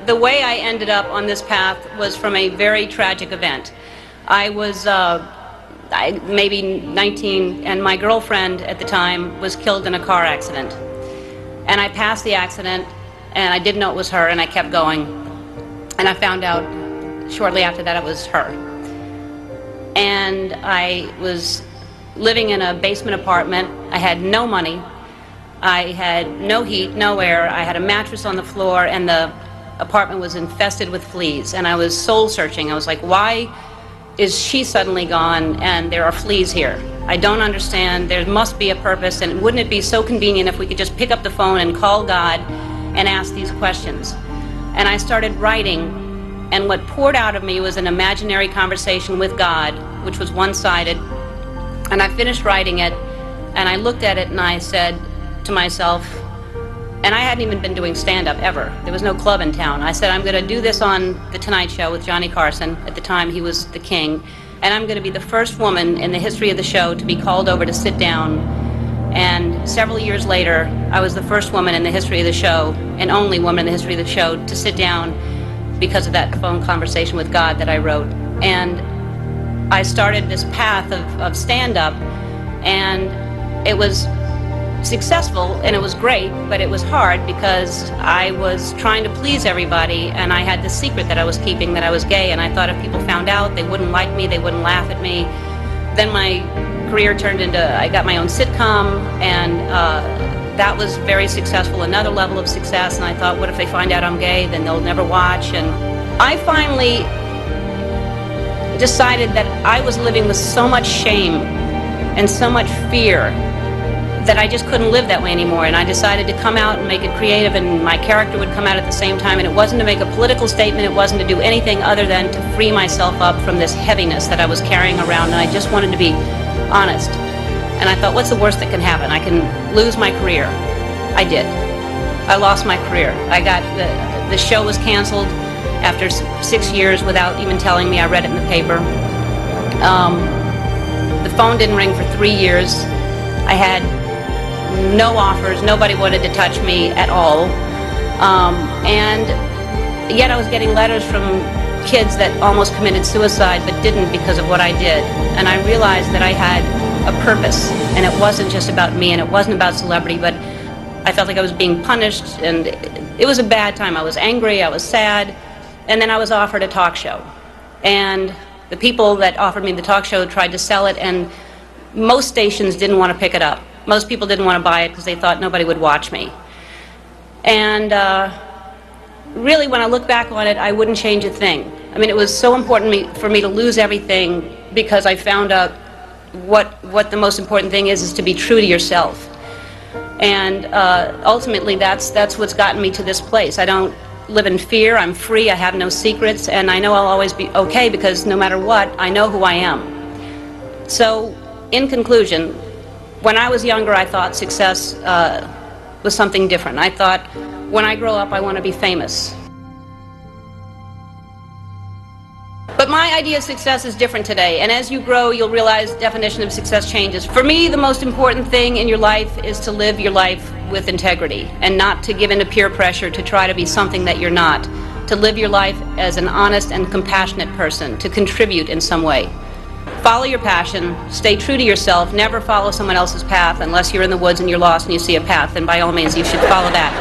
The way I ended up on this path was from a very tragic event. I was maybe 19, and my girlfriend at the time was killed in a car accident. And I passed the accident, and I didn't know it was her, and I kept going. And I found out shortly after that it was her. And I was living in a basement apartment. I had no money. I had no heat, no air. I had a mattress on the floor, and the apartment was infested with fleas. And I was soul searching. I was like, why is she suddenly gone and there are fleas here? I don't understand. There must be a purpose, and wouldn't it be so convenient if we could just pick up the phone and call God and ask these questions? And I started writing, and what poured out of me was an imaginary conversation with God, which was one-sided. And I finished writing it, and I looked at it, and I said to myself, and I hadn't even been doing stand-up ever. There was no club in town. I said, I'm going to do this on The Tonight Show with Johnny Carson. At the time, he was the king. And I'm going to be the first woman in the history of the show to be called over to sit down. And several years later, I was the first woman in the history of the show, and only woman in the history of the show, to sit down because of that phone conversation with God that I wrote. And I started this path of stand-up, and it was successful, and it was great, but it was hard because I was trying to please everybody, and I had this secret that I was keeping, that I was gay, and I thought if people found out, they wouldn't like me, they wouldn't laugh at me. Then my career turned into, I got my own sitcom, and that was very successful, another level of success, and I thought, what if they find out I'm gay, then they'll never watch. And I finally decided that I was living with so much shame and so much fear that I just couldn't live that way anymore, and I decided to come out and make it creative, and my character would come out at the same time, and it wasn't to make a political statement, it wasn't to do anything other than to free myself up from this heaviness that I was carrying around, and I just wanted to be honest. And I thought, what's the worst that can happen? I can lose my career. I did. I lost my career. I got, the show was canceled after 6 years without even telling me. I read it in the paper. The phone didn't ring for 3 years. I had no offers, nobody wanted to touch me at all, and yet I was getting letters from kids that almost committed suicide but didn't because of what I did. And I realized that I had a purpose, and it wasn't just about me, and it wasn't about celebrity, but I felt like I was being punished, and it was a bad time. I was angry, I was sad, and then I was offered a talk show, and the people that offered me the talk show tried to sell it, and most stations didn't want to pick it up. Most people didn't want to buy it because they thought nobody would watch me. And really, when I look back on it, I wouldn't change a thing. I mean, it was so important for me to lose everything because I found out what the most important thing is to be true to yourself. And ultimately, that's what's gotten me to this place. I don't live in fear. I'm free. I have no secrets. And I know I'll always be okay because no matter what, I know who I am. So, in conclusion, when I was younger, I thought success was something different. I thought, when I grow up, I want to be famous. But my idea of success is different today, and as you grow, you'll realize the definition of success changes. For me, the most important thing in your life is to live your life with integrity, and not to give in to peer pressure to try to be something that you're not. To live your life as an honest and compassionate person, to contribute in some way. Follow your passion, stay true to yourself, never follow someone else's path unless you're in the woods and you're lost and you see a path, then by all means you should follow that.